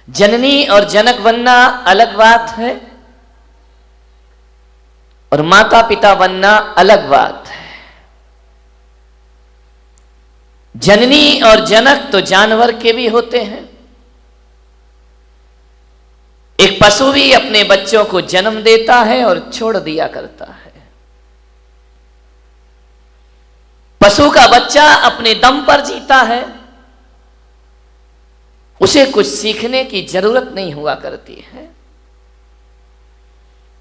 जननी और जनक बनना अलग बात है और माता पिता बनना अलग बात है। जननी और जनक तो जानवर के भी होते हैं। एक पशु भी अपने बच्चों को जन्म देता है और छोड़ दिया करता है। पशु का बच्चा अपने दम पर जीता है, उसे कुछ सीखने की जरूरत नहीं हुआ करती है।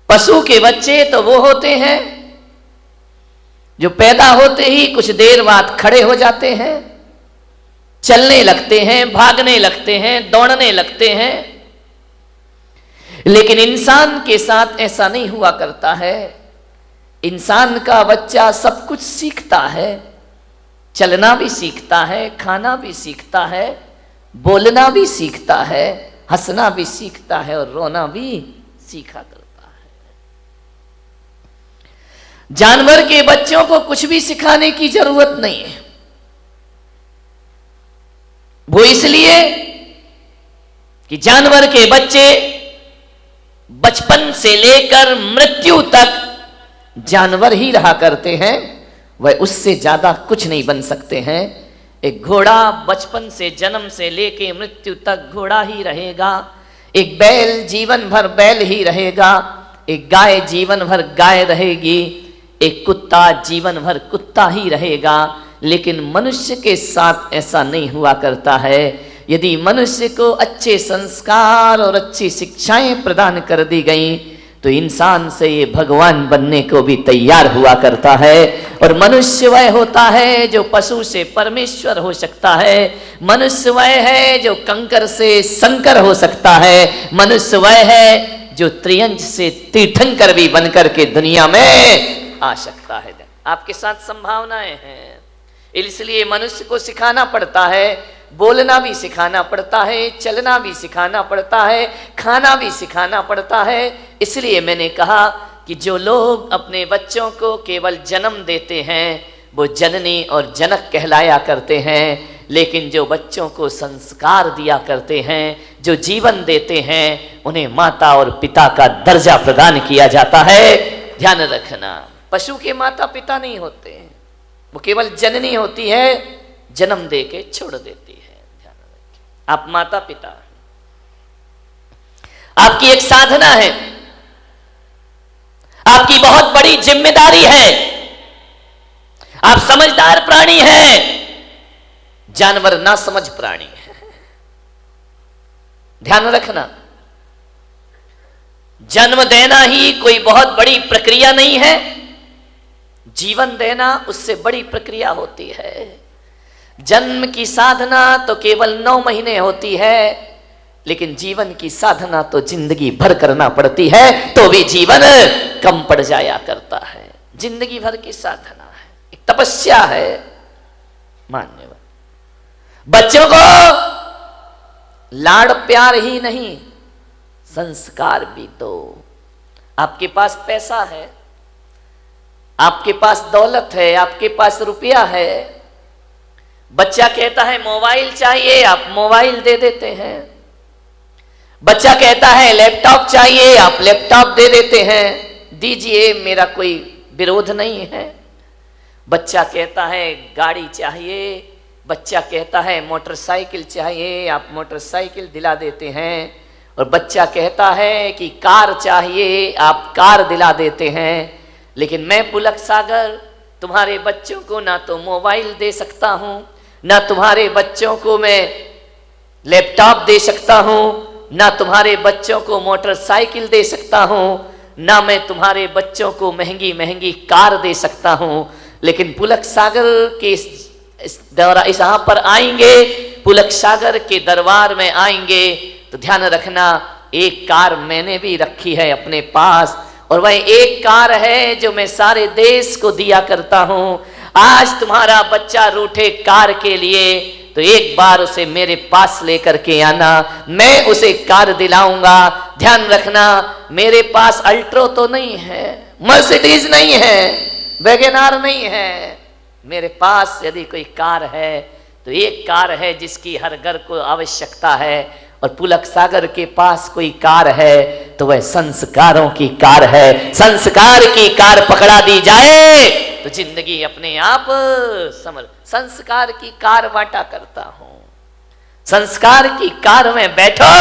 पशु के बच्चे तो वो होते हैं जो पैदा होते ही कुछ देर बाद खड़े हो जाते हैं, चलने लगते हैं, भागने लगते हैं, दौड़ने लगते हैं। लेकिन इंसान के साथ ऐसा नहीं हुआ करता है। इंसान का बच्चा सब कुछ सीखता है, चलना भी सीखता है, खाना भी सीखता है, बोलना भी सीखता है, हंसना भी सीखता है और रोना भी सीखा करता है। जानवर के बच्चों को कुछ भी सिखाने की जरूरत नहीं है। वो इसलिए कि जानवर के बच्चे बचपन से लेकर मृत्यु तक जानवर ही रहा करते हैं, वह उससे ज्यादा कुछ नहीं बन सकते हैं। एक घोड़ा बचपन से जन्म से लेके मृत्यु तक घोड़ा ही रहेगा। एक बैल जीवन भर बैल ही रहेगा। एक गाय जीवन भर गाय रहेगी। एक कुत्ता जीवन भर कुत्ता ही रहेगा। लेकिन मनुष्य के साथ ऐसा नहीं हुआ करता है। यदि मनुष्य को अच्छे संस्कार और अच्छी शिक्षाएं प्रदान कर दी गई तो इंसान से ये भगवान बनने को भी तैयार हुआ करता है। और मनुष्य वह होता है जो पशु से परमेश्वर हो सकता है। मनुष्य वह है जो कंकर से शंकर हो सकता है। मनुष्य वह है जो त्रियंज से तीर्थंकर भी बनकर के दुनिया में आ सकता है। आपके साथ संभावनाएं हैं, इसलिए मनुष्य को सिखाना पड़ता है, बोलना भी सिखाना पड़ता है, चलना भी सिखाना पड़ता है, खाना भी सिखाना पड़ता है। इसलिए मैंने कहा कि जो लोग अपने बच्चों को केवल जन्म देते हैं वो जननी और जनक कहलाया करते हैं। लेकिन जो बच्चों को संस्कार दिया करते हैं, जो जीवन देते हैं, उन्हें माता और पिता का दर्जा प्रदान किया जाता है। ध्यान रखना, पशु के माता पिता नहीं होते हैं, वो केवल जननी होती है, जन्म दे के छोड़ देती है। ध्यान रखिए, आप माता पिता, आपकी एक साधना है, आपकी बहुत बड़ी जिम्मेदारी है। आप समझदार प्राणी हैं, जानवर ना समझ प्राणी है। ध्यान रखना, जन्म देना ही कोई बहुत बड़ी प्रक्रिया नहीं है, जीवन देना उससे बड़ी प्रक्रिया होती है। जन्म की साधना तो केवल 9 महीने होती है, लेकिन जीवन की साधना तो जिंदगी भर करना पड़ती है, तो भी जीवन कम पड़ जाया करता है। जिंदगी भर की साधना है, एक तपस्या है। मान्यवर, बच्चों को लाड़ प्यार ही नहीं, संस्कार भी दो। आपके पास पैसा है, आपके पास दौलत है, आपके पास रुपया है, बच्चा कहता है मोबाइल चाहिए, आप मोबाइल दे देते हैं। बच्चा कहता है लैपटॉप चाहिए, आप लैपटॉप दे देते हैं। दीजिए, मेरा कोई विरोध नहीं है। बच्चा कहता है गाड़ी चाहिए, बच्चा कहता है मोटरसाइकिल चाहिए, आप मोटरसाइकिल दिला देते हैं। और बच्चा कहता है कि कार चाहिए, आप कार दिला देते हैं। लेकिन मैं पुलक सागर तुम्हारे बच्चों को ना तो मोबाइल दे सकता हूं, ना तुम्हारे बच्चों को मैं लैपटॉप दे सकता हूं, ना तुम्हारे बच्चों को मोटरसाइकिल दे सकता हूं, ना मैं तुम्हारे बच्चों को महंगी महंगी कार दे सकता हूं। लेकिन पुलक सागर के इस यहाँ पर आएंगे, पुलक सागर के दरबार में आएंगे तो ध्यान रखना, एक कार मैंने भी रखी है अपने पास, और वह एक कार है जो मैं सारे देश को दिया करता हूं। आज तुम्हारा बच्चा रूठे कार के लिए तो एक बार उसे मेरे पास लेकर के आना, मैं उसे कार दिलाऊंगा। ध्यान रखना, मेरे पास अल्ट्रो तो नहीं है, मर्सिडीज नहीं है, वैगनार नहीं है। मेरे पास यदि कोई कार है तो एक कार है जिसकी हर घर को आवश्यकता है, और पुलक सागर के पास कोई कार है तो वह संस्कारों की कार है। संस्कार की कार पकड़ा दी जाए तो जिंदगी अपने आप समझ। संस्कार की कार बांटा करता हूं, संस्कार की कार में बैठो,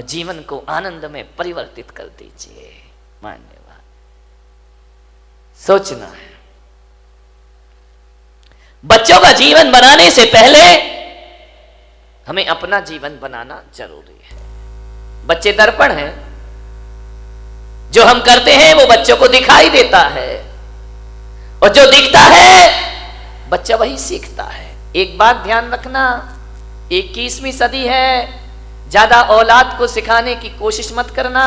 जीवन को आनंद में परिवर्तित कर दीजिए। मान्यवाद सोचना है। बच्चों का जीवन बनाने से पहले हमें अपना जीवन बनाना जरूरी है। बच्चे दर्पण हैं, जो हम करते हैं वो बच्चों को दिखाई देता है, और जो दिखता है बच्चा वही सीखता है। एक बात ध्यान रखना, 21वीं सदी है, ज्यादा औलाद को सिखाने की कोशिश मत करना।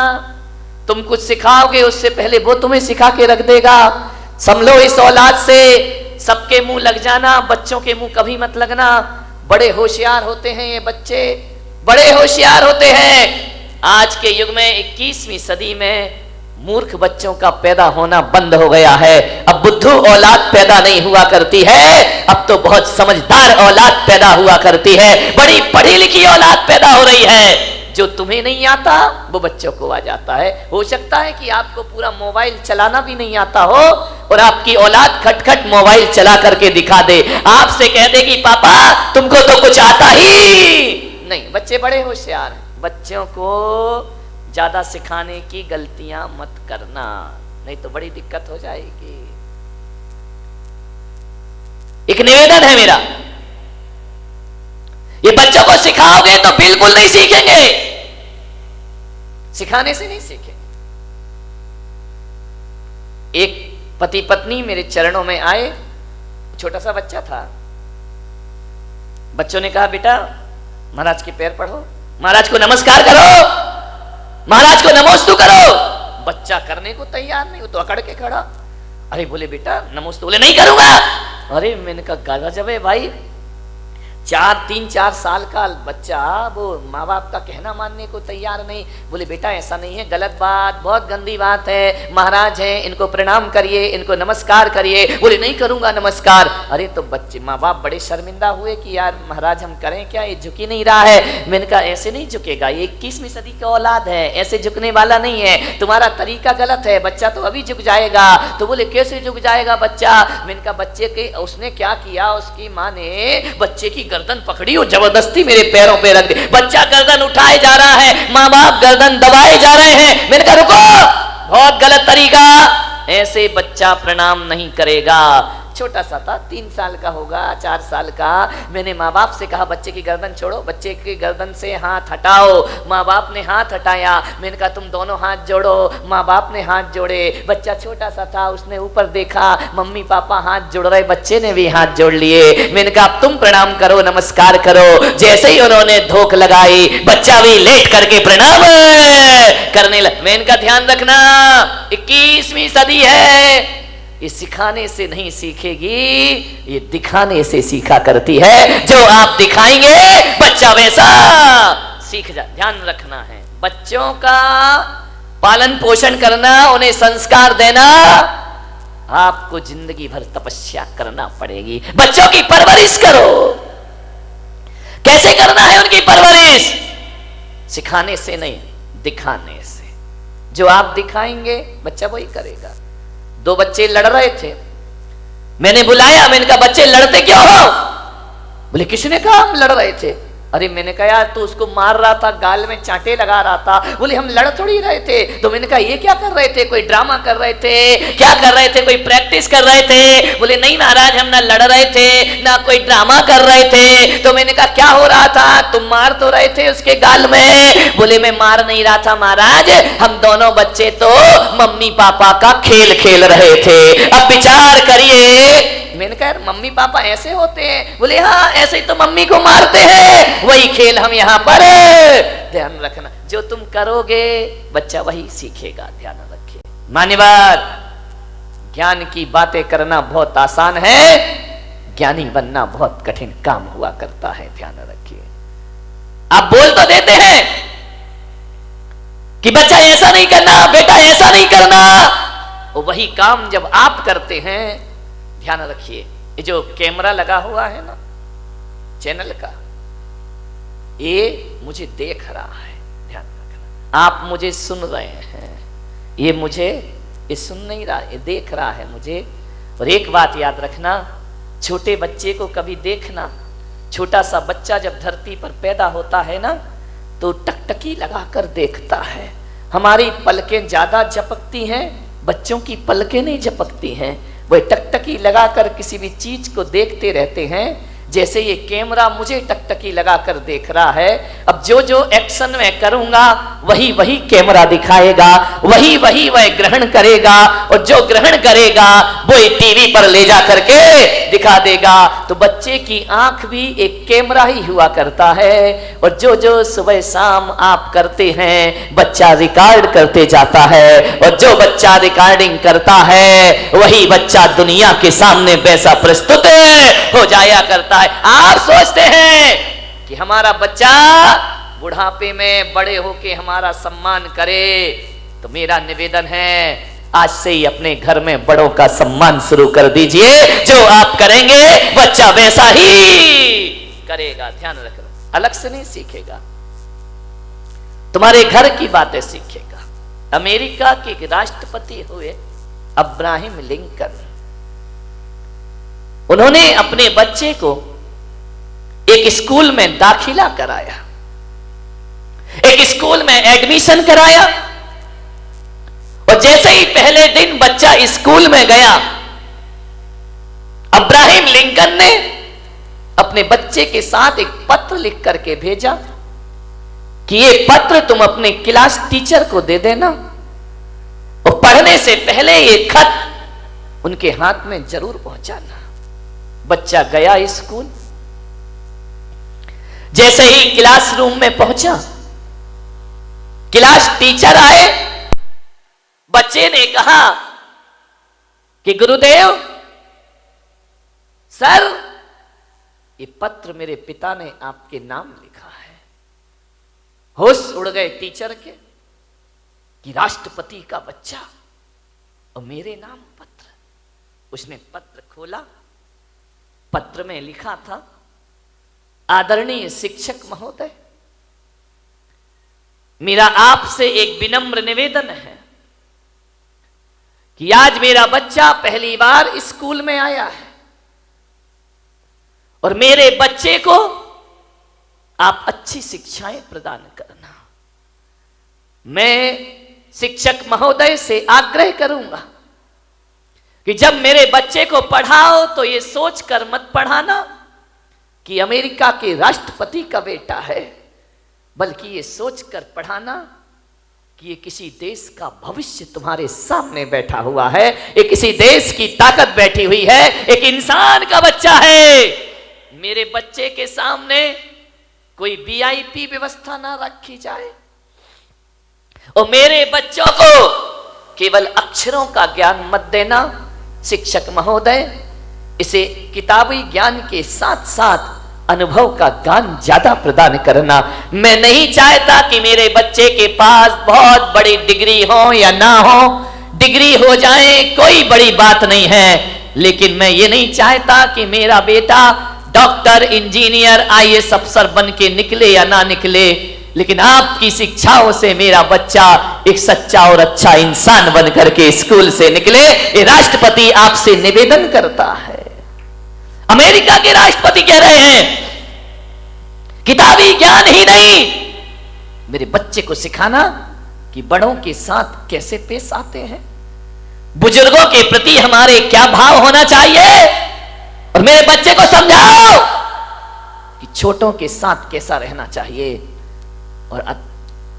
तुम कुछ सिखाओगे उससे पहले वो तुम्हें सिखा के रख देगा। संभलो इस औलाद से, सबके मुंह लग जाना, बच्चों के मुंह कभी मत लगना। बड़े होशियार होते हैं ये बच्चे, बड़े होशियार होते हैं। आज के युग में 21वीं सदी में मूर्ख बच्चों का पैदा होना बंद हो गया है। अब बुद्धू औलाद पैदा नहीं हुआ करती है, अब तो बहुत समझदार औलाद पैदा हुआ करती है। बड़ी पढ़ी लिखी औलाद पैदा हो रही है। जो तुम्हें नहीं आता वो बच्चों को आ जाता है। हो सकता है कि आपको पूरा मोबाइल चलाना भी नहीं आता हो और आपकी औलाद खटखट मोबाइल चला करके दिखा दे, आपसे कह दे कि पापा तुमको तो कुछ आता ही नहीं। बच्चे बड़े होशियार हैं। बच्चों को ज्यादा सिखाने की गलतियां मत करना, नहीं तो बड़ी दिक्कत हो जाएगी। एक निवेदन है मेरा, ये बच्चों को सिखाओगे तो बिल्कुल नहीं सीखेंगे, सिखाने से नहीं सीखेंगे। एक पति पत्नी मेरे चरणों में आए, छोटा सा बच्चा था। बच्चों ने कहा बेटा महाराज के पैर पढ़ो, महाराज को नमस्कार करो, महाराज को नमोस्तु करो। बच्चा करने को तैयार नहीं, वो तो अकड़ के खड़ा। अरे बोले बेटा नमोस्तु, बोले नहीं करूंगा। अरे मैंने कहा गजब है भाई, 3-4 साल का बच्चा वो माँ बाप का कहना मानने को तैयार नहीं। बोले बेटा ऐसा नहीं है, गलत बात, बहुत गंदी बात है, महाराज हैं इनको प्रणाम करिए, इनको नमस्कार करिए। बोले नहीं करूंगा नमस्कार। अरे तो बच्चे माँ बाप बड़े शर्मिंदा हुए कि यार महाराज हम करें क्या, ये झुक ही नहीं रहा है। मैंने कहा ऐसे नहीं झुकेगा, ये 21वीं सदी का औलाद है, ऐसे झुकने वाला नहीं है, तुम्हारा तरीका गलत है, बच्चा तो अभी झुक जाएगा। तो बोले कैसे झुक जाएगा बच्चा। मैंने कहा बच्चे के उसने क्या किया, उसकी माँ ने बच्चे की गर्दन पकड़ी और जबरदस्ती मेरे पैरों पे रख दी। बच्चा गर्दन उठाए जा रहा है, माँ बाप गर्दन दबाए जा रहे हैं। मैंने कहा रुको, बहुत गलत तरीका, ऐसे बच्चा प्रणाम नहीं करेगा। छोटा सा था, 3 साल का होगा, 4 साल का। मैंने माँ बाप से कहा बच्चे की गर्दन छोड़ो, बच्चे की गर्दन से हाथ हटाओ। माँ बाप ने हाथ हटाया। मैंने कहा तुम दोनों हाथ जोड़ो। माँ बाप ने हाथ जोड़े। बच्चा छोटा सा था, उसने ऊपर देखा, मम्मी पापा हाथ जोड़ रहे, बच्चे ने भी हाथ जोड़ लिए। मैंने कहा अब तुम प्रणाम करो, नमस्कार करो। जैसे ही उन्होंने धोख लगाई, बच्चा भी लेट करके प्रणाम करने लगा। मैंने कहा ध्यान रखना 21वीं सदी है, ये सिखाने से नहीं सीखेगी, ये दिखाने से सीखा करती है। जो आप दिखाएंगे बच्चा वैसा सीख जा। ध्यान रखना है, बच्चों का पालन पोषण करना, उन्हें संस्कार देना, आपको जिंदगी भर तपस्या करना पड़ेगी। बच्चों की परवरिश करो। कैसे करना है उनकी परवरिश? सिखाने से नहीं, दिखाने से। जो आप दिखाएंगे बच्चा वही करेगा। 2 बच्चे लड़ रहे थे, मैंने बुलाया, मैंने कहा बच्चे लड़ते क्यों हो? बोले किसने कहा हम लड़ रहे थे। अरे मैंने कहा यार तू उसको मार रहा था, गाल में चांटे लगा रहा था। बोले हम लड़ थोड़ी रहे थे। तो मैंने कहा ये क्या कर रहे थे, कोई ड्रामा कर रहे थे, क्या कर रहे थे, कोई प्रैक्टिस कर रहे थे? बोले नहीं महाराज हम ना लड़ रहे थे ना कोई ड्रामा कर रहे थे। तो मैंने कहा क्या हो रहा था, तुम मार तो रहे थे उसके गाल में। बोले मैं मार नहीं रहा था महाराज, हम दोनों बच्चे तो मम्मी पापा का खेल खेल रहे थे। अब विचार करिए। मैंने कहा मम्मी पापा ऐसे होते हैं? बोले हाँ ऐसे ही तो मम्मी को मारते हैं, वही खेल हम यहाँ पर। ध्यान रखना, जो तुम करोगे बच्चा वही सीखेगा। ध्यान रखिए। मान्यवर, ज्ञान की बातें करना बहुत आसान है, ज्ञानी बनना बहुत कठिन काम हुआ करता है। ध्यान रखिए। आप बोल तो देते हैं कि बच्चा ऐसा नहीं करना, बेटा ऐसा नहीं करना, वही काम जब आप करते हैं, ध्यान रखिए, ये जो कैमरा लगा हुआ है ना चैनल का, ये मुझे देख रहा है, ध्यान रखना। आप मुझे सुन रहे हैं, ये सुन नहीं रहा, ये देख रहा है मुझे। और एक बात याद रखना, छोटे बच्चे को कभी देखना, छोटा सा बच्चा जब धरती पर पैदा होता है ना, तो टकटकी लगाकर देखता है। हमारी पलकें ज्यादा झपकती हैं, बच्चों की पलकें नहीं झपकती हैं। वह टकटकी लगाकर किसी भी चीज को देखते रहते हैं। जैसे ये कैमरा मुझे टकटकी लगाकर देख रहा है, अब जो जो एक्शन मैं करूंगा वही वही कैमरा दिखाएगा, वही वही वह ग्रहण करेगा, और जो ग्रहण करेगा वो टीवी पर ले जा करके दिखा देगा। तो बच्चे की आंख भी एक कैमरा ही हुआ करता है, और जो जो सुबह शाम आप करते हैं बच्चा रिकॉर्ड करते जाता है, और जो बच्चा रिकॉर्डिंग करता है वही बच्चा दुनिया के सामने वैसा प्रस्तुत हो जाया करता है। आप सोचते हैं कि हमारा बच्चा बुढ़ापे में बड़े होके हमारा सम्मान करे, तो मेरा निवेदन है आज से ही अपने घर में बड़ों का सम्मान शुरू कर दीजिए। जो आप करेंगे बच्चा वैसा ही करेगा। ध्यान रखना, अलग से नहीं सीखेगा, तुम्हारे घर की बातें सीखेगा। अमेरिका के एक राष्ट्रपति हुए अब्राहम लिंकन, उन्होंने अपने बच्चे को एक स्कूल में दाखिला कराया, एक स्कूल में एडमिशन कराया, और जैसे ही पहले दिन बच्चा स्कूल में गया, अब्राहम लिंकन ने अपने बच्चे के साथ एक पत्र लिख करके भेजा कि ये पत्र तुम अपने क्लास टीचर को दे देना, और पढ़ने से पहले ये खत उनके हाथ में जरूर पहुंचाना। बच्चा गया स्कूल, जैसे ही क्लासरूम में पहुंचा, क्लास टीचर आए, बच्चे ने कहा कि गुरुदेव सर, ये पत्र मेरे पिता ने आपके नाम लिखा है। होश उड़ गए टीचर के कि राष्ट्रपति का बच्चा और मेरे नाम पत्र। उसने पत्र खोला, पत्र में लिखा था, आदरणीय शिक्षक महोदय, मेरा आपसे एक विनम्र निवेदन है कि आज मेरा बच्चा पहली बार स्कूल में आया है, और मेरे बच्चे को आप अच्छी शिक्षाएं प्रदान करना। मैं शिक्षक महोदय से आग्रह करूंगा कि जब मेरे बच्चे को पढ़ाओ तो ये सोचकर मत पढ़ाना कि अमेरिका के राष्ट्रपति का बेटा है, बल्कि ये सोचकर पढ़ाना कि ये किसी देश का भविष्य तुम्हारे सामने बैठा हुआ है, ये किसी देश की ताकत बैठी हुई है, एक इंसान का बच्चा है। मेरे बच्चे के सामने कोई वीआईपी व्यवस्था ना रखी जाए, और मेरे बच्चों को केवल अक्षरों का ज्ञान मत देना। शिक्षक महोदय, इसे किताबी ज्ञान के साथ साथ अनुभव का ज्ञान ज्यादा प्रदान करना। मैं नहीं चाहता कि मेरे बच्चे के पास बहुत बड़ी डिग्री हो या ना हो, डिग्री हो जाए कोई बड़ी बात नहीं है, लेकिन मैं ये नहीं चाहता कि मेरा बेटा डॉक्टर, इंजीनियर, आईएएस अफसर बन के निकले या ना निकले, लेकिन आपकी शिक्षाओं से मेरा बच्चा एक सच्चा और अच्छा इंसान बन करके स्कूल से निकले। ये राष्ट्रपति आपसे निवेदन करता है। अमेरिका के राष्ट्रपति कह रहे हैं किताबी ज्ञान ही नहीं, मेरे बच्चे को सिखाना कि बड़ों के साथ कैसे पेश आते हैं, बुजुर्गों के प्रति हमारे क्या भाव होना चाहिए, और मेरे बच्चे को समझाओ कि छोटों के साथ कैसा रहना चाहिए। और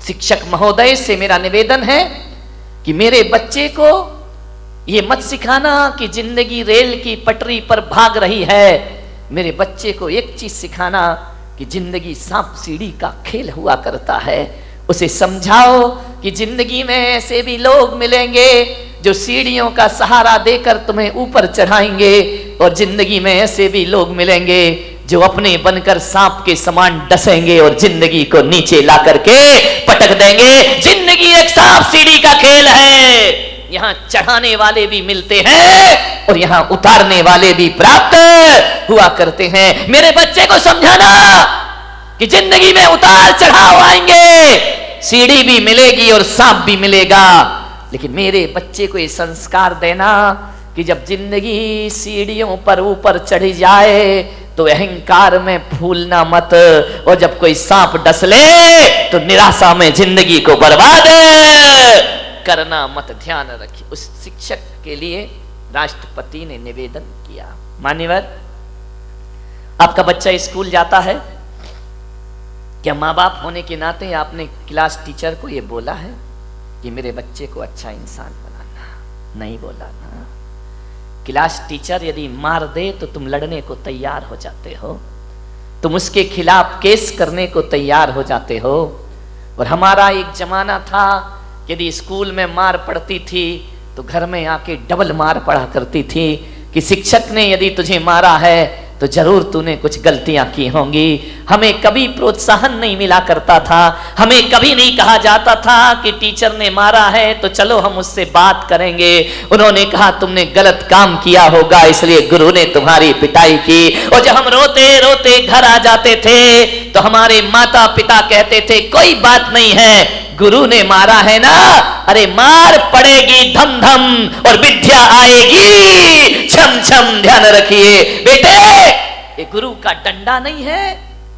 शिक्षक महोदय से मेरा निवेदन है कि मेरे बच्चे को ये मत सिखाना कि जिंदगी रेल की पटरी पर भाग रही है। मेरे बच्चे को एक चीज सिखाना कि जिंदगी सांप सीढ़ी का खेल हुआ करता है। उसे समझाओ कि जिंदगी में ऐसे भी लोग मिलेंगे जो सीढ़ियों का सहारा देकर तुम्हें ऊपर चढ़ाएंगे, और जिंदगी में ऐसे भी लोग मिलेंगे जो अपने बनकर सांप के समान डसेंगे और जिंदगी को नीचे ला करके पटक देंगे। जिंदगी एक सांप सीढ़ी का खेल है, यहां चढ़ाने वाले भी मिलते हैं और यहां उतारने वाले भी प्राप्त हुआ करते हैं। मेरे बच्चे को समझाना कि जिंदगी में उतार चढ़ाव आएंगे, सीढ़ी भी मिलेगी और सांप भी मिलेगा, लेकिन मेरे बच्चे को ये संस्कार देना कि जब जिंदगी सीढ़ियों पर ऊपर चढ़ी जाए तो अहंकार में फूलना मत, और जब कोई सांप डस ले तो निराशा में जिंदगी को बर्बाद करना मत। ध्यान रखिए। उस शिक्षक के लिए राष्ट्रपति ने निवेदन किया। मान्यवर, आपका बच्चा स्कूल जाता है, क्या माँ बाप होने के नाते आपने क्लास टीचर को यह बोला है कि मेरे बच्चे को अच्छा इंसान बनाना? नहीं बोला ना। क्लास टीचर यदि मार दे तो तुम लड़ने को तैयार हो जाते हो, तुम उसके खिलाफ केस करने को तैयार हो जाते हो। और हमारा एक जमाना था, यदि स्कूल में मार पड़ती थी तो घर में आके डबल मार पड़ा करती थी कि शिक्षक ने यदि तुझे मारा है तो जरूर तूने कुछ गलतियां की होंगी। हमें कभी प्रोत्साहन नहीं मिला करता था, हमें कभी नहीं कहा जाता था कि टीचर ने मारा है तो चलो हम उससे बात करेंगे। उन्होंने कहा तुमने गलत काम किया होगा इसलिए गुरु ने तुम्हारी पिटाई की। और जब हम रोते रोते घर आ जाते थे तो हमारे माता पिता कहते थे कोई बात नहीं है, गुरु ने मारा है ना, अरे मार पड़ेगी धम धम और विद्या आएगी छम छम। ध्यान रखिए बेटे, ये गुरु का डंडा नहीं है,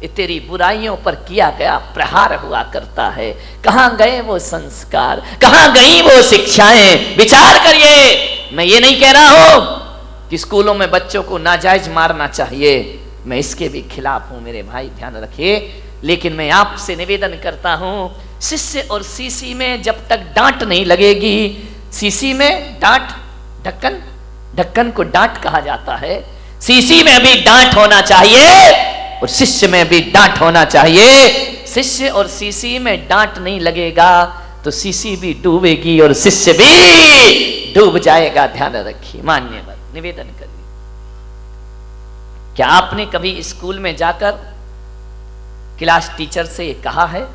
ये तेरी बुराइयों पर किया गया प्रहार हुआ करता है। कहां गए वो संस्कार, कहां गई वो शिक्षाएं? विचार करिए। मैं ये नहीं कह रहा हूं कि स्कूलों में बच्चों को नाजायज मारना चाहिए, मैं इसके भी खिलाफ हूं मेरे भाई, ध्यान रखिए। लेकिन मैं आपसे निवेदन करता हूं, शिष्य और सीसी में जब तक डांट नहीं लगेगी, सीसी में डांट, ढक्कन, ढक्कन को डांट कहा जाता है, सीसी में भी डांट होना चाहिए और शिष्य में भी डांट होना चाहिए। शिष्य और सीसी में डांट नहीं लगेगा तो सीसी भी डूबेगी और शिष्य भी डूब जाएगा। ध्यान रखिए। मान्यवर, निवेदन करिए। क्या आपने कभी स्कूल में जाकर क्लास टीचर से कहा है?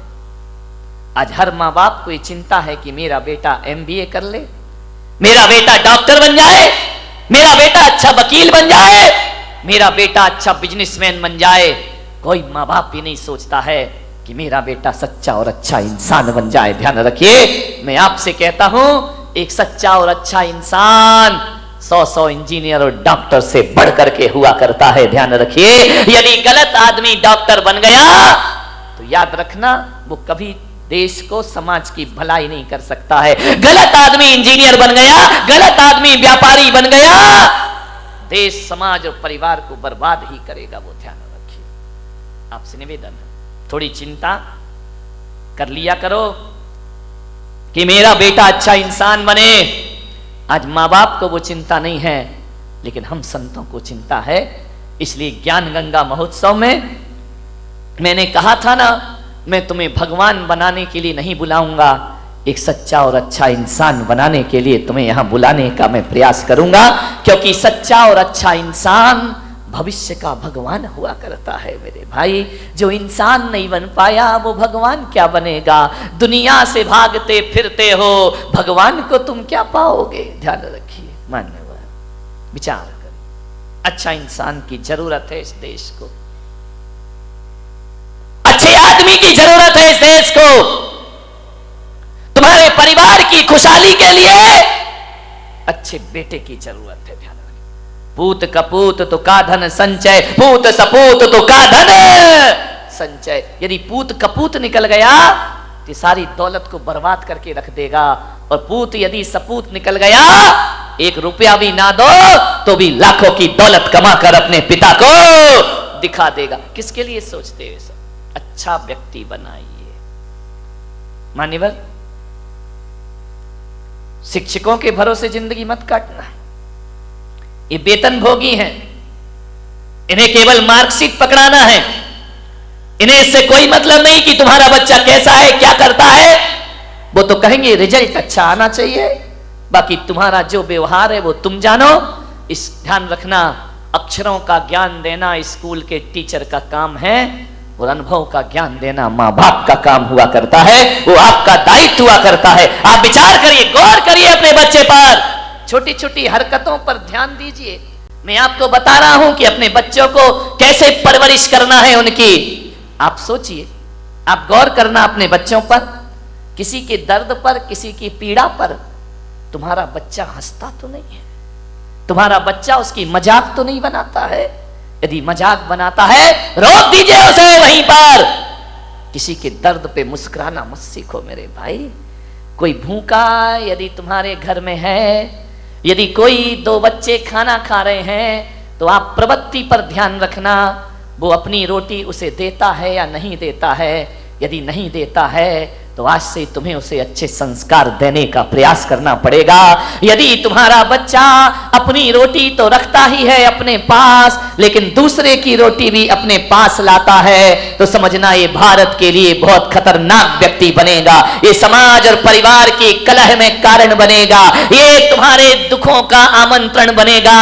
आज हर माँ बाप को ये चिंता है कि मेरा बेटा MBA कर ले, मेरा बेटा डॉक्टर बन जाए, मेरा बेटा अच्छा वकील बन जाए, मेरा बेटा अच्छा बिजनेसमैन बन जाए। कोई माँ बाप भी नहीं सोचता है कि मेरा बेटा सच्चा और अच्छा इंसान बन जाए। ध्यान रखिए। मैं आपसे कहता हूं, एक सच्चा और अच्छा इंसान 100 इंजीनियर और डॉक्टर से बढ़ करके हुआ करता है। ध्यान रखिए। यदि गलत आदमी डॉक्टर बन गया तो याद रखना वो कभी देश को, समाज की भलाई नहीं कर सकता है। गलत आदमी इंजीनियर बन गया, गलत आदमी व्यापारी बन गया, देश, समाज और परिवार को बर्बाद ही करेगा वो। ध्यान रखिए। आपसे निवेदन है, थोड़ी चिंता कर लिया करो कि मेरा बेटा अच्छा इंसान बने। आज माँ बाप को वो चिंता नहीं है, लेकिन हम संतों को चिंता है। इसलिए ज्ञान गंगा महोत्सव में मैंने कहा था ना, मैं तुम्हें भगवान बनाने के लिए नहीं बुलाऊंगा, एक सच्चा और अच्छा इंसान बनाने के लिए तुम्हें यहां बुलाने का मैं प्रयास करूंगा, क्योंकि सच्चा और अच्छा इंसान भविष्य का भगवान हुआ करता है मेरे भाई। जो इंसान नहीं बन पाया वो भगवान क्या बनेगा? दुनिया से भागते फिरते हो, भगवान को तुम क्या पाओगे? ध्यान रखिए। मान्यवर, विचार करें। अच्छा इंसान की जरूरत है इस देश को, अच्छे आदमी की जरूरत है इस देश को। तुम्हारे परिवार की खुशहाली के लिए अच्छे बेटे की जरूरत है। ध्यान रखें। पूत कपूत तो का धन संचय, पूत सपूत तो का धन संचय। यदि पूत कपूत निकल गया तो सारी दौलत को बर्बाद करके रख देगा, और पूत यदि सपूत निकल गया, 1 रुपया भी ना दो तो भी लाखों की दौलत कमा कर अपने पिता को दिखा देगा। किसके लिए सोचते हो? अच्छा व्यक्ति बनाइए। मान्यवर, शिक्षकों के भरोसे जिंदगी मत काटना। ये वेतन भोगी हैं, इन्हें केवल मार्कशीट पकड़ाना है। इन्हें इससे कोई मतलब नहीं कि तुम्हारा बच्चा कैसा है, क्या करता है। वो तो कहेंगे रिजल्ट अच्छा आना चाहिए, बाकी तुम्हारा जो व्यवहार है वो तुम जानो। इस ध्यान रखना, अक्षरों का ज्ञान देना स्कूल के टीचर का काम है, और अनुभव का ज्ञान देना माँ बाप का काम हुआ करता है। वो आपका दायित्व हुआ करता है। आप विचार करिए, गौर करिए अपने बच्चे पर, छोटी छोटी हरकतों पर ध्यान दीजिए। मैं आपको बता रहा हूं कि अपने बच्चों को कैसे परवरिश करना है उनकी। आप सोचिए, आप गौर करना अपने बच्चों पर, किसी के दर्द पर, किसी की पीड़ा पर तुम्हारा बच्चा हंसता तो नहीं है, तुम्हारा बच्चा उसकी मजाक तो नहीं बनाता है। यदि मजाक बनाता है रोक दीजिए उसे वहीं पर। किसी के दर्द पे मुस्कुराना मत सीखो मेरे भाई। कोई भूखा यदि तुम्हारे घर में है, यदि कोई 2 बच्चे खाना खा रहे हैं, तो आप प्रवृत्ति पर ध्यान रखना, वो अपनी रोटी उसे देता है या नहीं देता है। यदि नहीं देता है तो आज से तुम्हें उसे अच्छे संस्कार देने का प्रयास करना पड़ेगा। यदि तुम्हारा बच्चा अपनी रोटी तो रखता ही है अपने पास, लेकिन दूसरे की रोटी भी अपने पास लाता है, तो समझना ये भारत के लिए बहुत खतरनाक व्यक्ति बनेगा। ये समाज और परिवार की कलह में कारण बनेगा, ये तुम्हारे दुखों का आमंत्रण बनेगा।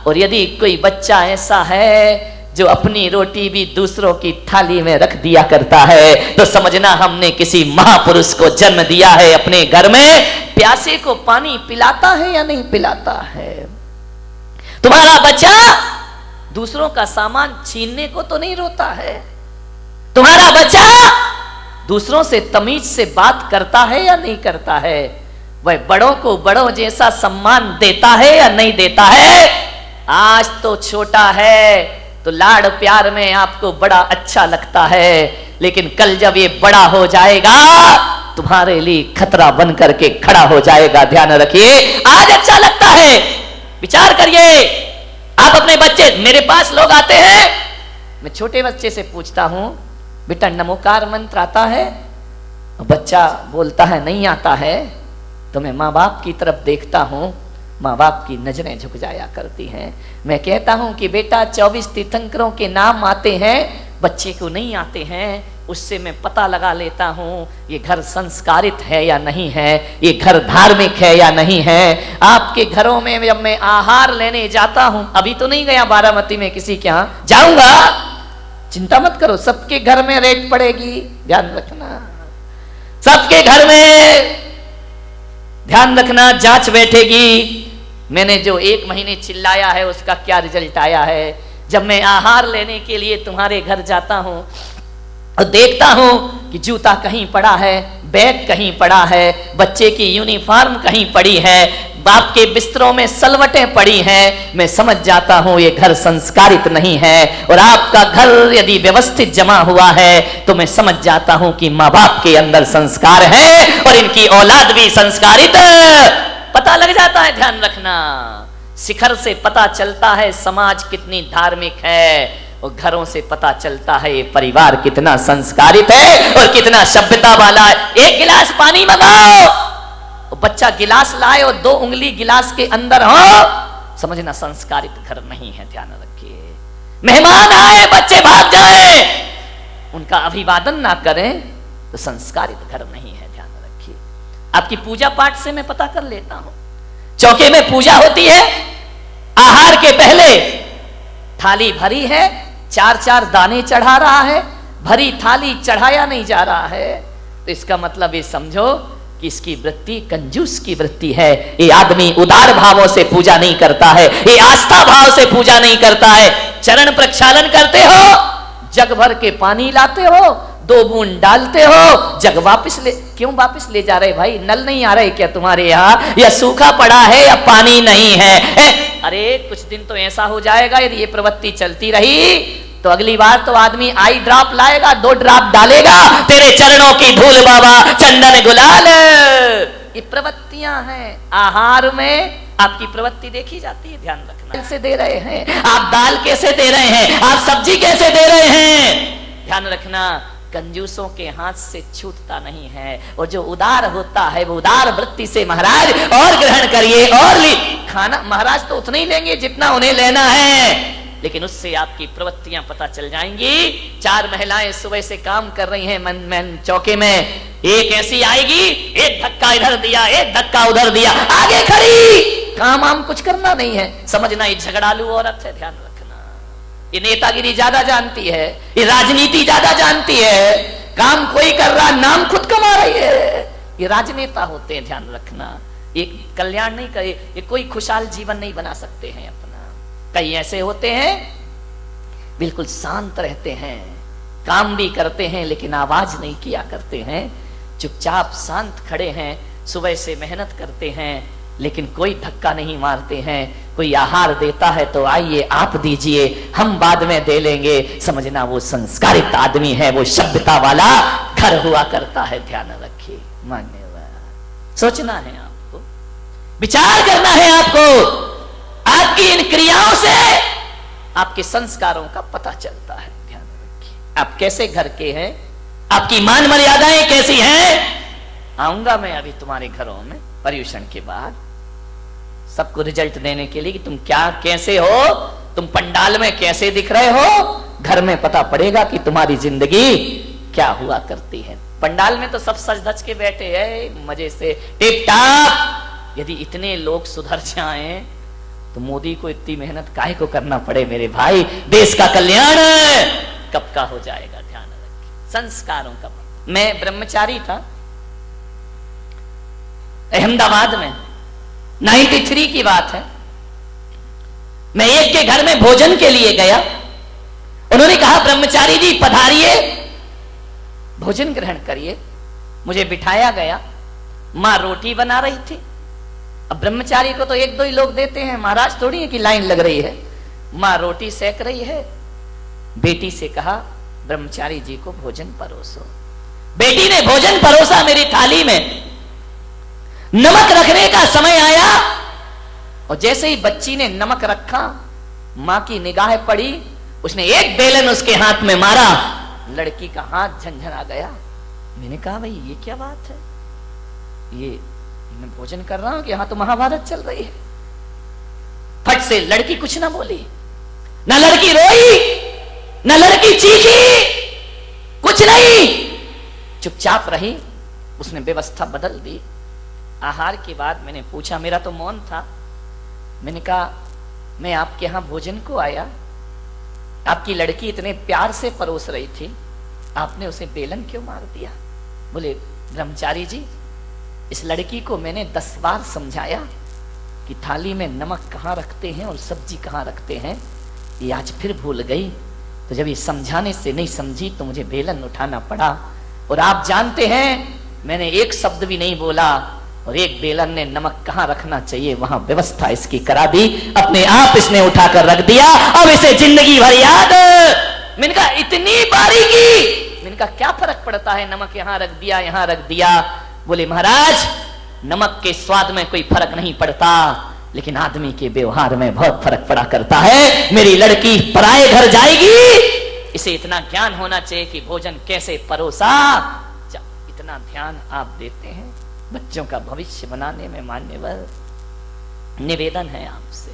और यदि कोई बच्चा ऐसा है जो अपनी रोटी भी दूसरों की थाली में रख दिया करता है, तो समझना हमने किसी महापुरुष को जन्म दिया है अपने घर में। प्यासे को पानी पिलाता है या नहीं पिलाता है? तुम्हारा बच्चा दूसरों का सामान छीनने को तो नहीं रोता है? तुम्हारा बच्चा दूसरों से तमीज से बात करता है या नहीं करता है? वह बड़ों को बड़ों जैसा सम्मान देता है या नहीं देता है? आज तो छोटा है तो लाड़ प्यार में आपको बड़ा अच्छा लगता है, लेकिन कल जब ये बड़ा हो जाएगा तुम्हारे लिए खतरा बन करके खड़ा हो जाएगा। ध्यान रखिए, आज अच्छा लगता है, विचार करिए। आप अपने बच्चे, मेरे पास लोग आते हैं, मैं छोटे बच्चे से पूछता हूं बेटा नमोकार मंत्र आता है? बच्चा बोलता है नहीं आता है। तो मैं माँ बाप की तरफ देखता हूं, माँ बाप की नजरें झुक जाया करती हैं। मैं कहता हूं कि बेटा 24 तीर्थंकरों के नाम आते हैं, बच्चे को नहीं आते हैं। उससे मैं पता लगा लेता हूं ये घर संस्कारित है या नहीं है, ये घर धार्मिक है या नहीं है। आपके घरों में जब मैं आहार लेने जाता हूं, अभी तो नहीं गया बारामती में किसी के यहां, जाऊंगा, चिंता मत करो, सबके घर में रेट पड़ेगी, ध्यान रखना। सबके घर में ध्यान रखना, जांच बैठेगी। मैंने जो 1 महीने चिल्लाया है उसका क्या रिजल्ट आया है। जब मैं आहार लेने के लिए तुम्हारे घर जाता हूं और देखता हूं कि जूता कहीं पड़ा है, बैग कहीं पड़ा है, बच्चे की यूनिफॉर्म कहीं पड़ी है, बाप के बिस्तरों में सलवटें पड़ी हैं, मैं समझ जाता हूं ये घर संस्कारित नहीं है। और आपका घर यदि व्यवस्थित जमा हुआ है तो मैं समझ जाता हूं कि माँ बाप के अंदर संस्कार है और इनकी औलाद भी संस्कारित पता लग जाता है। ध्यान रखना, शिखर से पता चलता है समाज कितनी धार्मिक है, और घरों से पता चलता है ये परिवार कितना संस्कारित है और कितना सभ्यता वाला है। 1 गिलास पानी मंगाओ, बच्चा गिलास लाए और 2 उंगली गिलास के अंदर हो, समझना संस्कारित घर नहीं है। ध्यान रखिए, मेहमान आए बच्चे भाग जाए, उनका अभिवादन ना करें तो संस्कारित घर नहीं है। ध्यान रखिए, आपकी पूजा पाठ से मैं पता कर लेता हूं। चौके में पूजा होती है, आहार के पहले थाली भरी है, 4-4 दाने चढ़ा रहा है, भरी थाली चढ़ाया नहीं जा रहा है, तो इसका मतलब ये समझो कि इसकी वृत्ति कंजूस की वृत्ति है। ये आदमी उदार भावों से पूजा नहीं करता है, ये आस्था भाव से पूजा नहीं करता है। चरण प्रक्षालन करते हो, जग भर के पानी लाते हो, 2 बूंद डालते हो, जग वापस ले, क्यों वापस ले जा रहे भाई? नल नहीं आ रहे क्या तुम्हारे यहाँ, या सूखा पड़ा है या पानी नहीं है? अरे कुछ दिन तो ऐसा हो जाएगा यदि ये प्रवृत्ति चलती रही तो अगली बार तो आदमी आई ड्रॉप लाएगा, 2 ड्रॉप डालेगा, तेरे चरणों की धूल बाबा, चंदन गुलाल। ये प्रवृत्तियां हैं। आहार में आपकी प्रवृत्ति देखी जाती है, ध्यान रखना। कैसे दे रहे हैं आप, दाल कैसे दे रहे हैं आप, सब्जी कैसे दे रहे हैं, ध्यान रखना। कंजूसों के हाथ से छूटता नहीं है, और जो उदार होता है वो उदार वृत्ति से महाराज और ग्रहण करिए और खाना महाराज तो उतना ही लेंगे जितना उन्हें लेना है, लेकिन उससे आपकी प्रवृत्तियां पता चल जाएंगी। 4 महिलाएं सुबह से काम कर रही हैं मन चौके में, एक ऐसी आएगी, एक धक्का इधर दिया, एक धक्का उधर दिया, आगे खड़ी, काम आम कुछ करना नहीं है, समझना ये झगड़ालू औरत है। ध्यान रखना, ये नेतागिरी ज्यादा जानती है, ये राजनीति ज्यादा जानती है, काम कोई कर रहा, नाम खुद कमा रही है, ये राजनेता होते हैं। ध्यान रखना, एक कल्याण नहीं करे, ये कोई खुशहाल जीवन नहीं बना सकते हैं अपना। कई ऐसे होते हैं बिल्कुल शांत रहते हैं, काम भी करते हैं लेकिन आवाज नहीं किया करते हैं, चुपचाप शांत खड़े हैं, सुबह से मेहनत करते हैं लेकिन कोई धक्का नहीं मारते हैं। कोई आहार देता है तो आइए आप दीजिए, हम बाद में दे लेंगे, समझना वो संस्कारित आदमी है, वो सभ्यता वाला घर हुआ करता है। ध्यान रखिए, मान्यवर सोचना है आपको, विचार करना है आपको। आपकी इन क्रियाओं से आपके संस्कारों का पता चलता है। ध्यान रखिए, आप कैसे घर के हैं, आपकी मान मर्यादाएं कैसी हैं। आऊंगा मैं अभी तुम्हारे घरों में पर्यूषण के बाद सबको रिजल्ट देने के लिए कि तुम क्या कैसे हो, तुम पंडाल में कैसे दिख रहे हो, घर में पता पड़ेगा कि तुम्हारी जिंदगी क्या हुआ करती है। पंडाल में तो सब सज धज के बैठे हैं मजे से टिप टाप। यदि इतने लोग सुधर जाएं तो मोदी को इतनी मेहनत काहे को करना पड़े मेरे भाई, देश का कल्याण कब का हो जाएगा। ध्यान रखिए, संस्कारों का। मैं ब्रह्मचारी था अहमदाबाद में, 93 की बात है। मैं एक के घर में भोजन के लिए गया, उन्होंने कहा ब्रह्मचारी जी पधारिए, भोजन ग्रहण करिए। मुझे बिठाया गया, मां रोटी बना रही थी। अब ब्रह्मचारी को तो एक दो ही लोग देते हैं, महाराज थोड़ी है कि लाइन लग रही है। मां रोटी सेक रही है, बेटी से कहा ब्रह्मचारी जी को भोजन परोसो। बेटी ने भोजन परोसा मेरी थाली में। नमक रखने का समय आया और जैसे ही बच्ची ने नमक रखा, मां की निगाह पड़ी, उसने एक बेलन उसके हाथ में मारा, लड़की का हाथ झंझना गया। मैंने कहा भाई ये क्या बात है, ये मैं भोजन कर रहा हूं कि यहां तो महाभारत चल रही है। फट से लड़की कुछ ना बोली, ना लड़की रोई, ना लड़की चीखी, कुछ नहीं, चुपचाप रही। उसने व्यवस्था बदल दी। आहार के बाद मैंने पूछा, मेरा तो मौन था, मैंने कहा मैं आपके यहां भोजन को आया, आपकी लड़की इतने प्यार से परोस रही थी, आपने उसे बेलन क्यों मार दिया। बोले ब्रह्मचारी जी इस लड़की को मैंने 10 बार समझाया कि थाली में नमक कहाँ रखते हैं और सब्जी कहाँ रखते हैं, ये आज फिर भूल गई। तो जब ये समझाने से नहीं समझी तो मुझे बेलन उठाना पड़ा। और आप जानते हैं मैंने एक शब्द भी नहीं बोला और एक बेलन ने नमक कहाँ रखना चाहिए वहां व्यवस्था इसकी करा दी, अपने आप इसने उठाकर रख दिया। अब इसे जिंदगी भर याद। मैंने कहा इतनी बारीकी, मैंने कहा क्या फर्क पड़ता है, नमक यहां रख दिया यहां रख दिया। बोले महाराज नमक के स्वाद में कोई फर्क नहीं पड़ता, लेकिन आदमी के व्यवहार में बहुत फर्क पड़ा करता है। मेरी लड़की पराये घर जाएगी, इसे इतना ज्ञान होना चाहिए कि भोजन कैसे परोसा। इतना ध्यान आप देते हैं बच्चों का भविष्य बनाने में। मान्यवर निवेदन है आपसे,